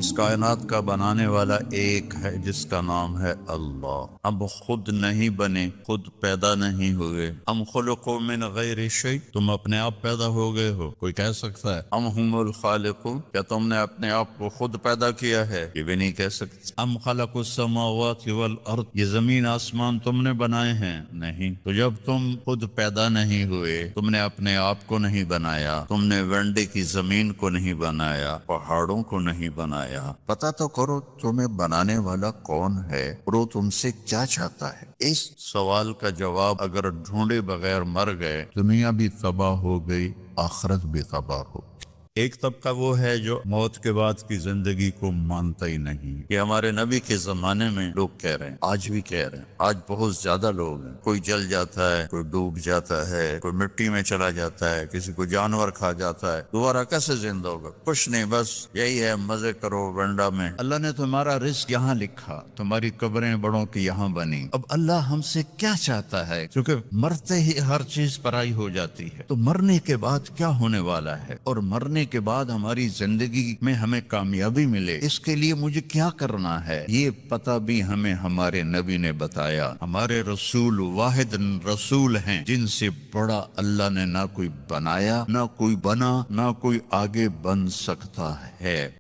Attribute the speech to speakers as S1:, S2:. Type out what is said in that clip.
S1: اس کائنات کا بنانے والا ایک ہے جس کا نام ہے اللہ۔ اب خود نہیں بنے، خود پیدا نہیں ہوئے۔ ام خلقوا من غیر شیء، تم اپنے آپ پیدا ہو گئے ہو؟ کوئی کہہ سکتا ہے ام هم الخالقون، کیا تم نے اپنے آپ کو خود پیدا کیا ہے؟ یہ بھی نہیں کہہ سکتے۔ ام خلقوا السماوات والارض، یہ زمین آسمان تم نے بنائے ہیں؟ نہیں۔ تو جب تم خود پیدا نہیں ہوئے، تم نے اپنے آپ کو نہیں بنایا، تم نے ونڈے کی زمین کو نہیں بنایا، پہاڑوں کو نہیں بنایا، پتہ تو کرو تمہیں بنانے والا کون ہے اور وہ تم سے کیا چاہتا ہے۔ اس سوال کا جواب اگر ڈھونڈے بغیر مر گئے، دنیا بھی تباہ ہو گئی، آخرت بھی تباہ ہو۔ ایک طبقہ وہ ہے جو موت کے بعد کی زندگی کو مانتا ہی نہیں۔ یہ ہمارے نبی کے زمانے میں لوگ کہہ رہے ہیں، آج بھی کہہ رہے ہیں، آج بہت زیادہ لوگ ہیں۔ کوئی جل جاتا ہے، کوئی ڈوب جاتا ہے، کوئی مٹی میں چلا جاتا ہے، کسی کو جانور کھا جاتا ہے، دوبارہ کیسے زندہ ہوگا؟ کچھ نہیں، بس یہی ہے، مزے کرو ونڈا میں۔ اللہ نے تمہارا رزق یہاں لکھا، تمہاری قبریں بڑوں کی یہاں بنی۔ اب اللہ ہم سے کیا چاہتا ہے؟ کیونکہ مرتے ہی ہر چیز پرائی ہو جاتی ہے، تو مرنے کے بعد کیا ہونے والا ہے، اور مرنے کے بعد ہماری زندگی میں ہمیں کامیابی ملے، اس کے لیے مجھے کیا کرنا ہے، یہ پتہ بھی ہمیں ہمارے نبی نے بتایا۔ ہمارے رسول واحد رسول ہیں جن سے بڑا اللہ نے نہ کوئی بنایا، نہ کوئی بنا، نہ کوئی آگے بن سکتا ہے۔